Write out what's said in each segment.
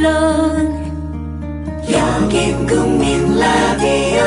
물론 여긴 국민 라디오.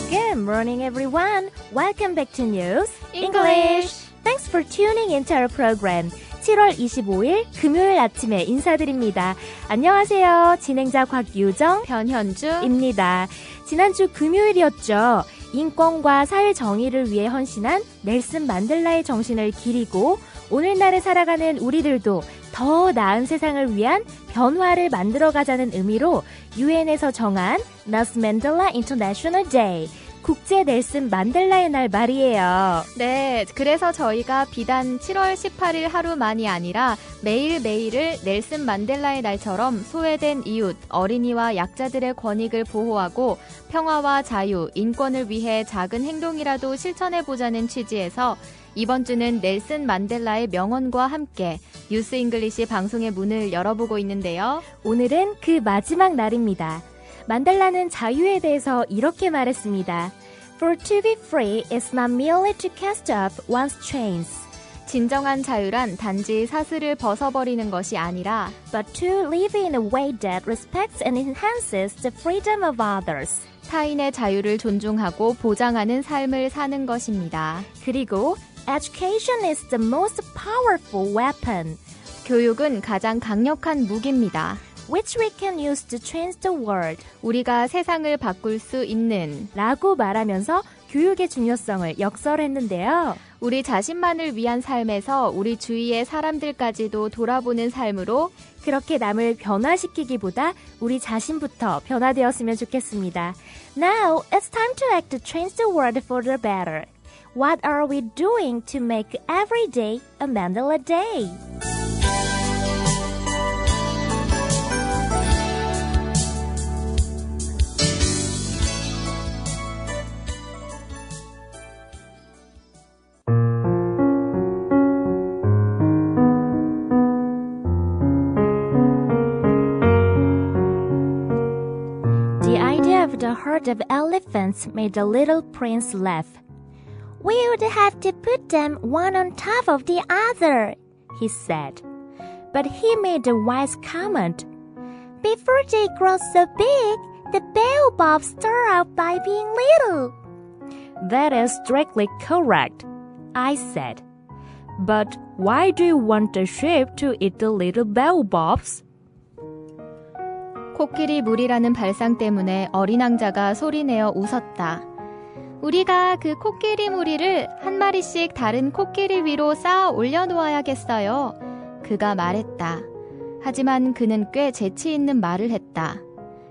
Good morning, everyone. Welcome back to News English. Thanks for tuning into our program. 7월 25일 금요일 아침에 인사드립니다. 안녕하세요. 진행자 곽유정, 변현주입니다. 지난주 금요일이었죠. 인권과 사회 정의를 위해 헌신한 넬슨 만델라의 정신을 기리고 오늘날을 살아가는 우리들도 더 나은 세상을 위한 변화를 만들어가자는 의미로 유엔에서 정한 넬슨 만델라 인터내셔널 데이, 국제 넬슨 만델라의 날 말이에요. 네, 그래서 저희가 비단 7월 18일 하루만이 아니라 매일매일을 넬슨 만델라의 날처럼 소외된 이웃, 어린이와 약자들의 권익을 보호하고 평화와 자유, 인권을 위해 작은 행동이라도 실천해보자는 취지에서 이번 주는 넬슨 만델라의 명언과 함께 뉴스 잉글리시 방송의 문을 열어보고 있는데요. 오늘은 그 마지막 날입니다. 만델라는 자유에 대해서 이렇게 말했습니다. For to be free is not merely to cast off one's chains. 진정한 자유란 단지 사슬을 벗어버리는 것이 아니라 But to live in a way that respects and enhances the freedom of others. 타인의 자유를 존중하고 보장하는 삶을 사는 것입니다. 그리고 Education is the most powerful weapon. 교육은 가장 강력한 무기입니다. Which we can use to change the world. 우리가 세상을 바꿀 수 있는 라고 말하면서 교육의 중요성을 역설했는데요. 우리 자신만을 위한 삶에서 우리 주위의 사람들까지도 돌아보는 삶으로 그렇게 남을 변화시키기보다 우리 자신부터 변화되었으면 좋겠습니다. Now it's time to act to change the world for the better. What are we doing to make every day a Mandela Day? The idea of the herd of elephants made the little prince laugh. We would have to put them one on top of the other, he said. But he made a wise comment. Before they grow so big, the baobabs start out by being little. That is strictly correct, I said. But why do you want the sheep to eat the little baobabs? 코끼리 물이라는 발상 때문에 어린 왕자가 소리내어 웃었다. 우리가 그 코끼리 무리를 한 마리씩 다른 코끼리 위로 쌓아 올려놓아야겠어요. 그가 말했다. 하지만 그는 꽤 재치 있는 말을 했다.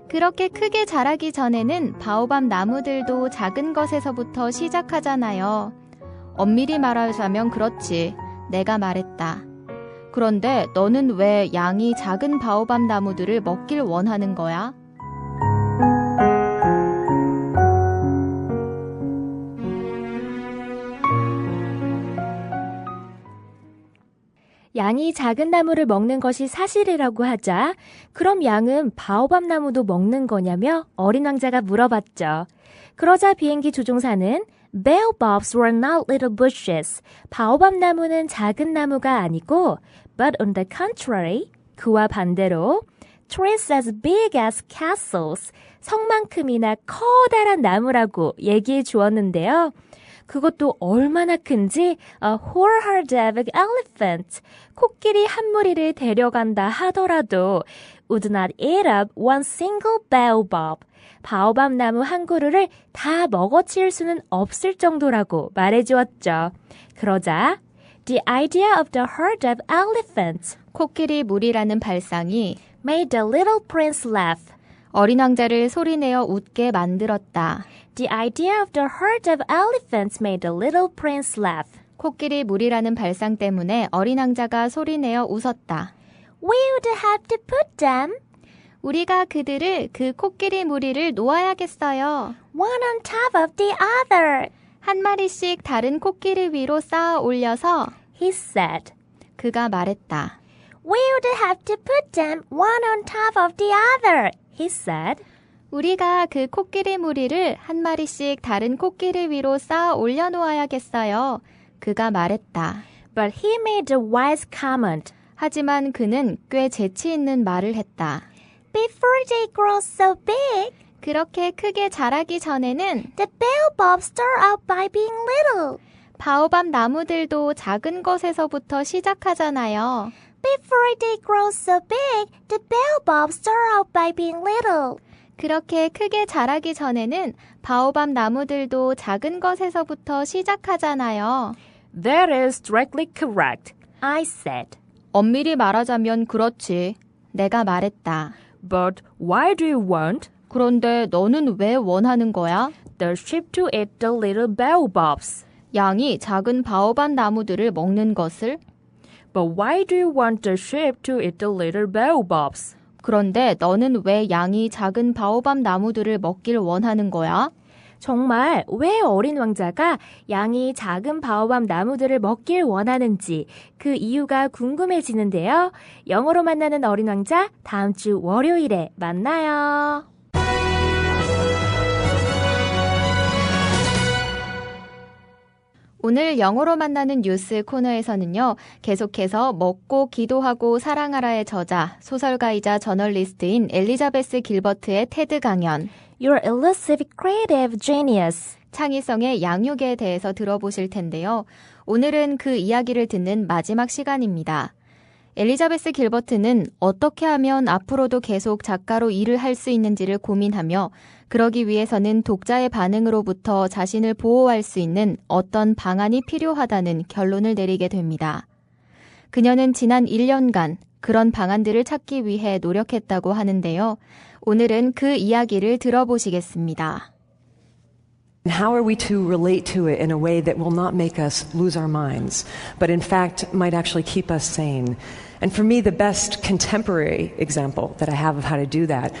그렇게 크게 자라기 전에는 바오밤 나무들도 작은 것에서부터 시작하잖아요. 엄밀히 말하자면 그렇지. 내가 말했다. 그런데 너는 왜 양이 작은 바오밤 나무들을 먹길 원하는 거야? 양이 작은 나무를 먹는 것이 사실이라고 하자 그럼 양은 바오밤 나무도 먹는 거냐며 어린 왕자가 물어봤죠. 그러자 비행기 조종사는 Baobabs were not little bushes. 바오밤 나무는 작은 나무가 아니고 But on the contrary, 그와 반대로 trees as big as castles, 성만큼이나 커다란 나무라고 얘기해 주었는데요. 그것도 얼마나 큰지 a whole herd of elephants, 코끼리 한 무리를 데려간다 하더라도 would not eat up one single baobab, 바오밤 나무 한 그루를 다 먹어치울 수는 없을 정도라고 말해주었죠. 그러자 The idea of the herd of elephants, 코끼리 무리라는 발상이 made the little prince laugh, 어린 왕자를 소리내어 웃게 만들었다. The idea of the herd of elephants made the little prince laugh. 코끼리 무리라는 발상 때문에 어린 왕자가 소리내어 웃었다. We would have to put them. 우리가 그들을 그 코끼리 무리를 놓아야겠어요. One on top of the other. 한 마리씩 다른 코끼리 위로 쌓아 올려서 He said. 그가 말했다. We would have to put them one on top of the other, he said. 우리가 그 코끼리 무리를 한 마리씩 다른 코끼리 위로 쌓아 올려놓아야겠어요. 그가 말했다. But he made a wise comment. 하지만 그는 꽤 재치 있는 말을 했다. Before they grow so big, 그렇게 크게 자라기 전에는 the baobabs start out by being little. 바오밥 나무들도 작은 것에서부터 시작하잖아요. Before they grow so big, the baobabs start out by being little. 그렇게 크게 자라기 전에는 바오밥 나무들도 작은 것에서부터 시작하잖아요. That is directly correct, I said. 엄밀히 말하자면 그렇지. 내가 말했다. But why do you want 그런데 너는 왜 원하는 거야? the sheep to eat the little baobabs? 양이 작은 바오밥 나무들을 먹는 것을? But why do you want the sheep to eat the little baobabs? 그런데 너는 왜 양이 작은 바오밥 나무들을 먹길 원하는 거야? 정말 왜 어린 왕자가 양이 작은 바오밥 나무들을 먹길 원하는지 그 이유가 궁금해지는데요. 영어로 만나는 어린 왕자 다음 주 월요일에 만나요. 오늘 영어로 만나는 뉴스 코너에서는요. 계속해서 먹고 기도하고 사랑하라의 저자, 소설가이자 저널리스트인 엘리자베스 길버트의 테드 강연, Your elusive creative genius. 창의성의 양육에 대해서 들어보실 텐데요. 오늘은 그 이야기를 듣는 마지막 시간입니다. 엘리자베스 길버트는 어떻게 하면 앞으로도 계속 작가로 일을 할 수 있는지를 고민하며 그러기 위해서는 독자의 반응으로부터 자신을 보호할 수 있는 어떤 방안이 필요하다는 결론을 내리게 됩니다. 그녀는 지난 1년간 그런 방안들을 찾기 위해 노력했다고 하는데요. 오늘은 그 이야기를 들어보시겠습니다. How are we to relate to it in a way that will not make us lose our minds, but in fact might actually keep us sane? And for me, the best contemporary example that I have of how to do that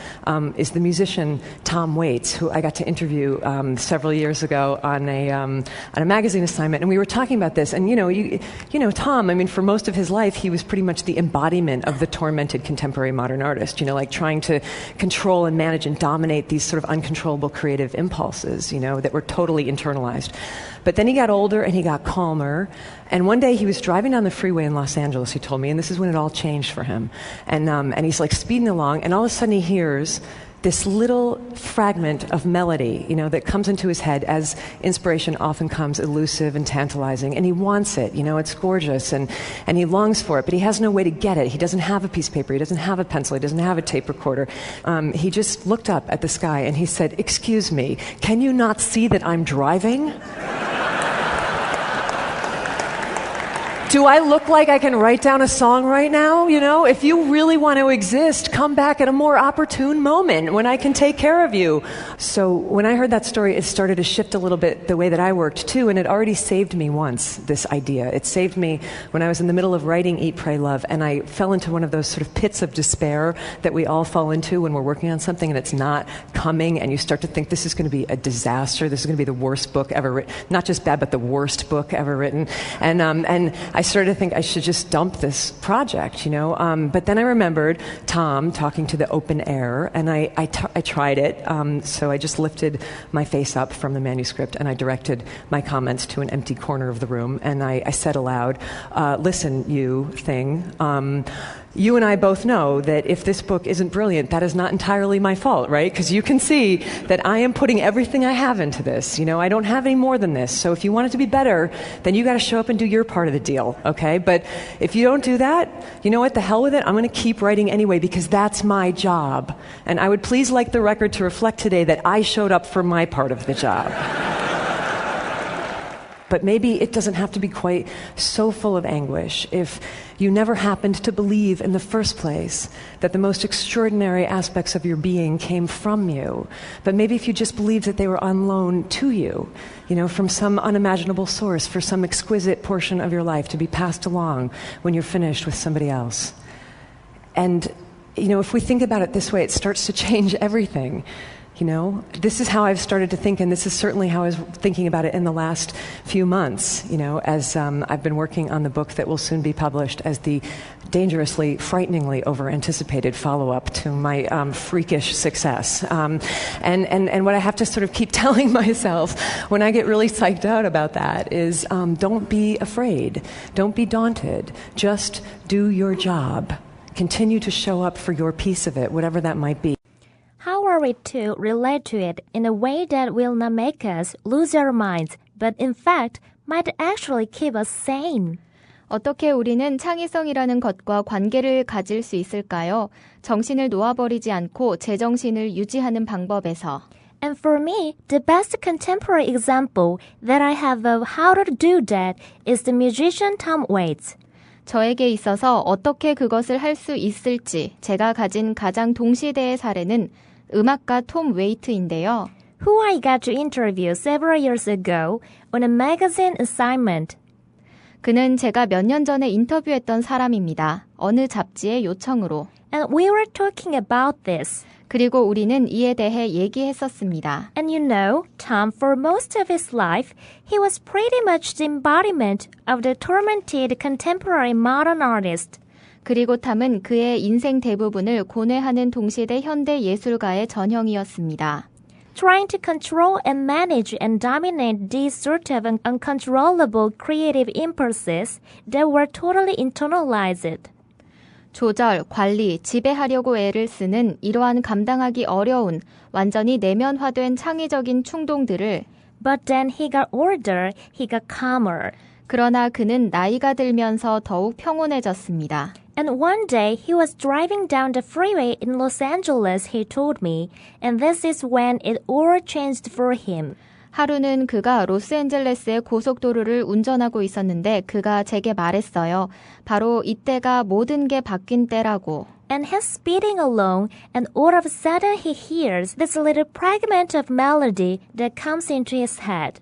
is the musician Tom Waits, who I got to interview several years ago on a magazine assignment, and we were talking about this. And you know, Tom. I mean, for most of his life, he was pretty much the embodiment of the tormented contemporary modern artist. You know, like trying to control and manage and dominate these sort of uncontrollable creative impulses. You know, that were totally internalized. But then he got older and he got calmer. And one day he was driving down the freeway in Los Angeles, he told me, and this is when it all changed for him. And he's like speeding along, and all of a sudden he hears this little fragment of melody, you know, that comes into his head as inspiration often comes, elusive and tantalizing. And he wants it, you know, it's gorgeous, and he longs for it, but he has no way to get it. He doesn't have a piece of paper, he doesn't have a pencil, he doesn't have a tape recorder. He just looked up at the sky and he said, "Excuse me, can you not see that I'm driving? Do I look like I can write down a song right now? You know, if you really want to exist, come back at a more opportune moment when I can take care of you." So when I heard that story, it started to shift a little bit the way that I worked too, and it already saved me once, this idea. It saved me when I was in the middle of writing Eat, Pray, Love, and I fell into one of those sort of pits of despair that we all fall into when we're working on something and it's not coming, and you start to think this is going to be a disaster, this is going to be the worst book ever written, not just bad, but the worst book ever written. And I started to think I should just dump this project, you know. But then I remembered Tom talking to the open air, and I tried it. So I just lifted my face up from the manuscript, and I directed my comments to an empty corner of the room, and I said aloud, "Listen, you thing. You and I both know that if this book isn't brilliant, that is not entirely my fault, right? Because you can see that I am putting everything I have into this. You know, I don't have any more than this. So if you want it to be better, then you got to show up and do your part of the deal, okay? But if you don't do that, you know what? The hell with it. I'm going to keep writing anyway because that's my job. And I would please like the record to reflect today that I showed up for my part of the job." But maybe it doesn't have to be quite so full of anguish if you never happened to believe in the first place that the most extraordinary aspects of your being came from you. But maybe if you just believed that they were on loan to you, you know, from some unimaginable source for some exquisite portion of your life to be passed along when you're finished with somebody else. And, you know, if we think about it this way, it starts to change everything. You know, this is how I've started to think, and this is certainly how I was thinking about it in the last few months, you know, as I've been working on the book that will soon be published as the dangerously, frighteningly over-anticipated follow-up to my freakish success. And what I have to sort of keep telling myself when I get really psyched out about that is don't be afraid. Don't be daunted. Just do your job. Continue to show up for your piece of it, whatever that might be. How are we to relate to it in a way that will not make us lose our minds, but in fact might actually keep us sane? 어떻게 우리는 창의성이라는 것과 관계를 가질 수 있을까요? 정신을 놓아버리지 않고 제정신을 유지하는 방법에서. And for me, the best contemporary example that I have of how to do that is the musician Tom Waits. 저에게 있어서 어떻게 그것을 할 수 있을지 제가 가진 가장 동시대의 사례는 음악가 톰 웨이트인데요. Who I got to interview several years ago on a magazine assignment. 그는 제가 몇 년 전에 인터뷰했던 사람입니다. 어느 잡지의 요청으로. And we were talking about this. 그리고 우리는 이에 대해 얘기했었습니다. And you know, Tom, for most of his life, he was pretty much the embodiment of the tormented contemporary modern artist. 그리고 탐은 그의 인생 대부분을 고뇌하는 동시대 현대 예술가의 전형이었습니다. Trying to control and manage and dominate these sort of uncontrollable creative impulses that were totally internalized. 조절, 관리, 지배하려고 애를 쓰는 이러한 감당하기 어려운 완전히 내면화된 창의적인 충동들을 But then he got older, he got calmer. 그러나 그는 나이가 들면서 더욱 평온해졌습니다. And one day he was driving down the freeway in Los Angeles, he told me, and this is when it all changed for him. 하루는 그가 로스앤젤레스의 고속도로를 운전하고 있었는데 그가 제게 말했어요. 바로 이때가 모든 게 바뀐 때라고. And he's speeding along, and all of a sudden he hears this little fragment of melody that comes into his head.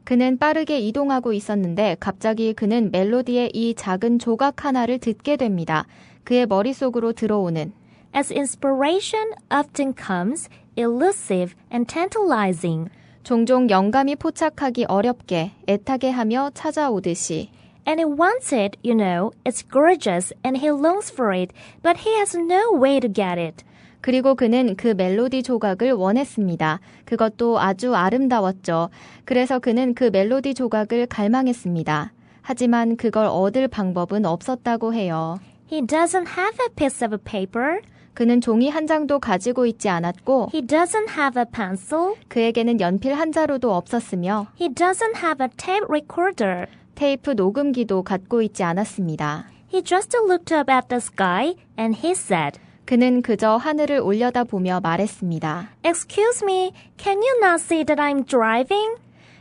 그는 빠르게 이동하고 있었는데 갑자기 그는 멜로디의 이 작은 조각 하나를 듣게 됩니다. 그의 머릿속으로 들어오는 As inspiration often comes, elusive and tantalizing. 종종 영감이 포착하기 어렵게 애타게 하며 찾아오듯이 And he wants it, you know, it's gorgeous and he longs for it, but he has no way to get it. 그리고 그는 그 멜로디 조각을 원했습니다. 그것도 아주 아름다웠죠. 그래서 그는 그 멜로디 조각을 갈망했습니다. 하지만 그걸 얻을 방법은 없었다고 해요. He doesn't have a piece of paper. 그는 종이 한 장도 가지고 있지 않았고 He doesn't have a pencil. 그에게는 연필 한 자루도 없었으며 He doesn't have a tape recorder. 테이프 녹음기도 갖고 있지 않았습니다. He just looked up at the sky and he said, 그는 그저 하늘을 올려다보며 말했습니다. Excuse me, can you not see that I'm driving?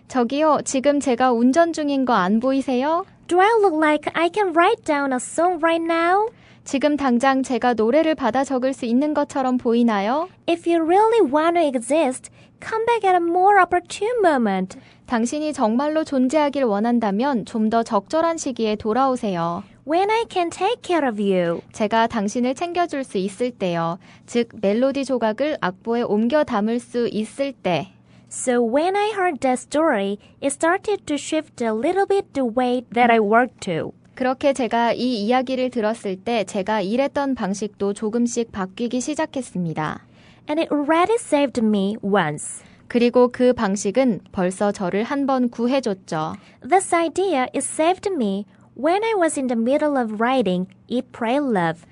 저기요, 지금 제가 운전 중인 거 안 보이세요? Do I look like I can write down a song right now? 지금 당장 제가 노래를 받아 적을 수 있는 것처럼 보이나요? If you really want to exist, come back at a more opportune moment. 당신이 정말로 존재하길 원한다면 좀 더 적절한 시기에 돌아오세요. When I can take care of you. 제가 당신을 챙겨줄 수 있을 때요. 즉, 멜로디 조각을 악보에 옮겨 담을 수 있을 때. So when I heard that story, it started to shift a little bit the way that I worked to. 그렇게 제가 이 이야기를 들었을 때 제가 일했던 방식도 조금씩 바뀌기 시작했습니다. And it already saved me once. 그리고 그 방식은 벌써 저를 한 번 구해줬죠. This idea is saved me when I was in the middle of writing Eat, Pray, Love.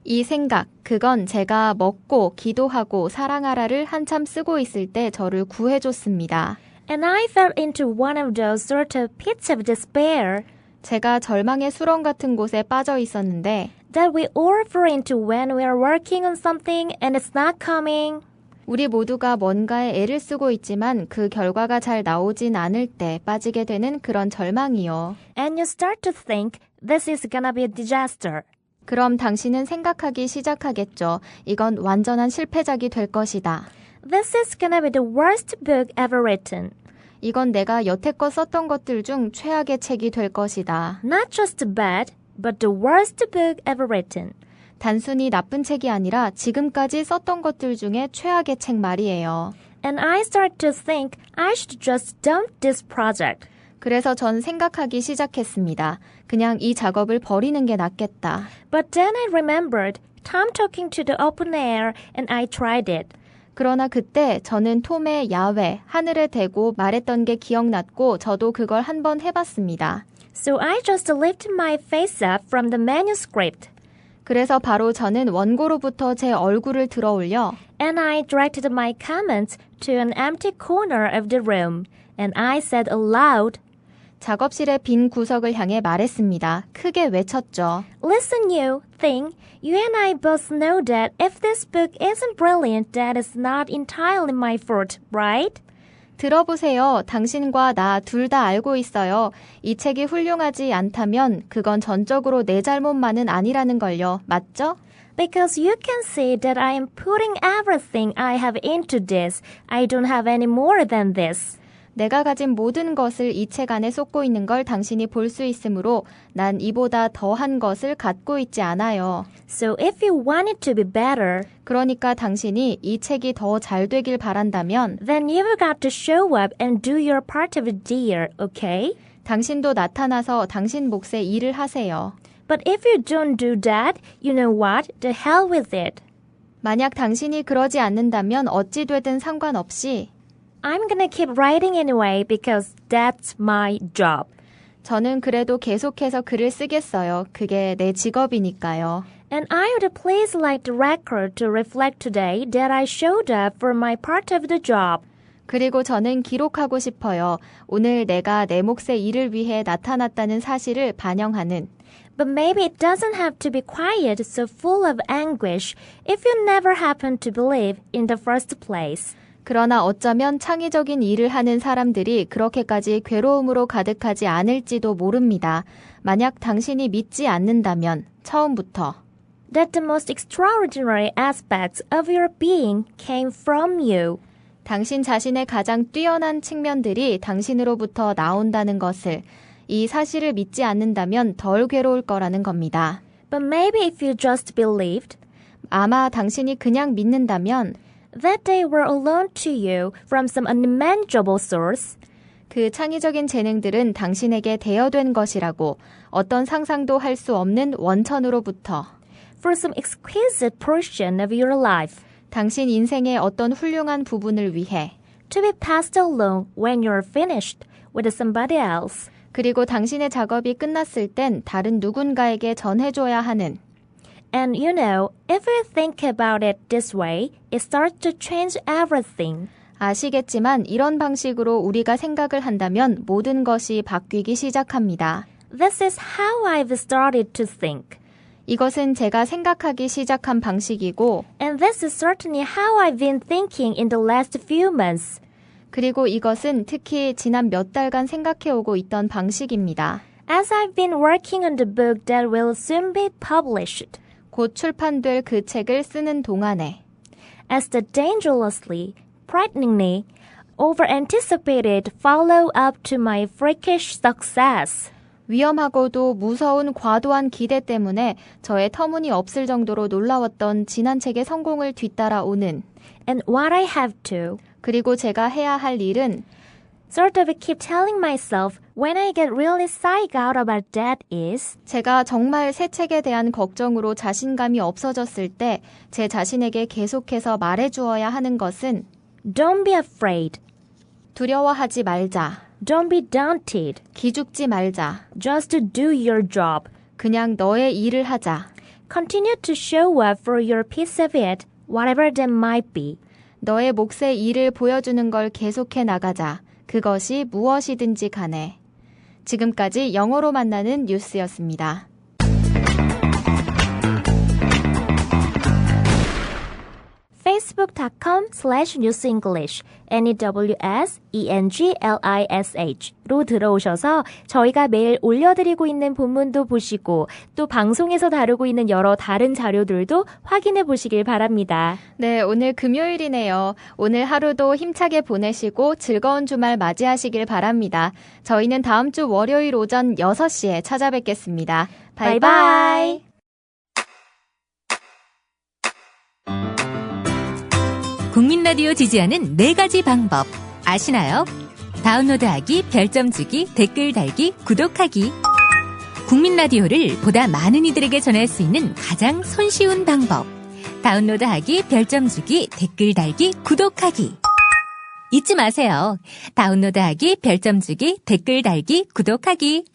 이 생각, 그건 제가 먹고 기도하고 사랑하라를 한참 쓰고 있을 때 저를 구해줬습니다. And I fell into one of those sort of pits of despair 제가 절망의 수렁 같은 곳에 빠져 있었는데 that we all fall into when we are working on something and it's not coming. 우리 모두가 뭔가에 애를 쓰고 있지만 그 결과가 잘 나오진 않을 때 빠지게 되는 그런 절망이요. And you start to think this is gonna be a disaster. 그럼 당신은 생각하기 시작하겠죠. 이건 완전한 실패작이 될 것이다. This is gonna be the worst book ever written. 이건 내가 여태껏 썼던 것들 중 최악의 책이 될 것이다. Not just bad, but the worst book ever written. 단순히 나쁜 책이 아니라 지금까지 썼던 것들 중에 최악의 책 말이에요. And I started to think I should just dump this project. 그래서 전 생각하기 시작했습니다. 그냥 이 작업을 버리는 게 낫겠다. But then I remembered Tom talking to the open air and I tried it. 그러나 그때 저는 톰의 야외, 하늘에 대고 말했던 게 기억났고 저도 그걸 한번 해봤습니다. So I just lifted my face up from the manuscript. 그래서 바로 저는 원고로부터 제 얼굴을 들어 올려 And I directed my comments to an empty corner of the room. And I said aloud, 작업실의 빈 구석을 향해 말했습니다. 크게 외쳤죠. Listen you, Thing. You and I both know that if this book isn't brilliant, that is not entirely my fault, right? 들어보세요. 당신과 나 둘 다 알고 있어요. 이 책이 훌륭하지 않다면 그건 전적으로 내 잘못만은 아니라는 걸요. 맞죠? Because you can see that I am putting everything I have into this. I don't have any more than this. 내가 가진 모든 것을 이 책 안에 쏟고 있는 걸 당신이 볼 수 있으므로 난 이보다 더한 것을 갖고 있지 않아요. So if you want it to be better, 그러니까 당신이 이 책이 더 잘 되길 바란다면 then you've got to show up and do your part of it, dear, okay? 당신도 나타나서 당신 몫의 일을 하세요. But if you don't do that, you know what? The hell with it. 만약 당신이 그러지 않는다면 어찌 되든 상관없이 I'm gonna keep writing anyway because that's my job. 저는 그래도 계속해서 글을 쓰겠어요. 그게 내 직업이니까요. And I would please like the record to reflect today that I showed up for my part of the job. 그리고 저는 기록하고 싶어요. 오늘 내가 내 몫의 일을 위해 나타났다는 사실을 반영하는. But maybe it doesn't have to be quiet, so full of anguish, if you never happen to believe in the first place. 그러나 어쩌면 창의적인 일을 하는 사람들이 그렇게까지 괴로움으로 가득하지 않을지도 모릅니다. 만약 당신이 믿지 않는다면 처음부터 That the most extraordinary aspects of your being came from you. 당신 자신의 가장 뛰어난 측면들이 당신으로부터 나온다는 것을 이 사실을 믿지 않는다면 덜 괴로울 거라는 겁니다. But maybe if you just believed 아마 당신이 그냥 믿는다면 that they were alone to you from some unimaginable source, 그 창의적인 재능들은 당신에게 대여된 것이라고 어떤 상상도 할 수 없는 원천으로부터 for some exquisite portion of your life, 당신 인생의 어떤 훌륭한 부분을 위해 to be passed along when you're finished with somebody else. 그리고 당신의 작업이 끝났을 땐 다른 누군가에게 전해줘야 하는 And you know, if you think about it this way, it starts to change everything. 아시겠지만 이런 방식으로 우리가 생각을 한다면 모든 것이 바뀌기 시작합니다. This is how I've started to think. 이것은 제가 생각하기 시작한 방식이고 And this is certainly how I've been thinking in the last few months. 그리고 이것은 특히 지난 몇 달간 생각해오고 있던 방식입니다. As I've been working on the book that will soon be published. 곧 출판될 그 책을 쓰는 동안에 As the dangerously, frighteningly, over-anticipated follow-up to my freakish success. 위험하고도 무서운 과도한 기대 때문에 저의 터무니없을 정도로 놀라웠던 지난 책의 성공을 뒤따라오는 And what I have to 그리고 제가 해야 할 일은 sort of keep telling myself when I get really psyched out about that is 제가 정말 새 책에 대한 걱정으로 자신감이 없어졌을 때 제 자신에게 계속해서 말해주어야 하는 것은 don't be afraid, 두려워하지 말자, don't be daunted, 기죽지 말자, just to do your job. 그냥 너의 일을 하자. Continue to show up for your piece of it, whatever that might be. 너의 몫의 일을 보여주는 걸 계속해 나가자. 그것이 무엇이든지 간에. 지금까지 영어로 만나는 뉴스였습니다. facebook.com/newsenglish NEWSENGLISH로 들어오셔서 저희가 매일 올려드리고 있는 본문도 보시고 또 방송에서 다루고 있는 여러 다른 자료들도 확인해 보시길 바랍니다. 네, 오늘 금요일이네요. 오늘 하루도 힘차게 보내시고 즐거운 주말 맞이하시길 바랍니다. 저희는 다음 주 월요일 오전 6시에 찾아뵙겠습니다. 바이바이. 국민 라디오 지지하는 4가지 방법 아시나요? 다운로드하기, 별점 주기, 댓글 달기, 구독하기. 국민 라디오를 보다 많은 이들에게 전할 수 있는 가장 손쉬운 방법. 다운로드하기, 별점 주기, 댓글 달기, 구독하기. 잊지 마세요. 다운로드하기, 별점 주기, 댓글 달기, 구독하기.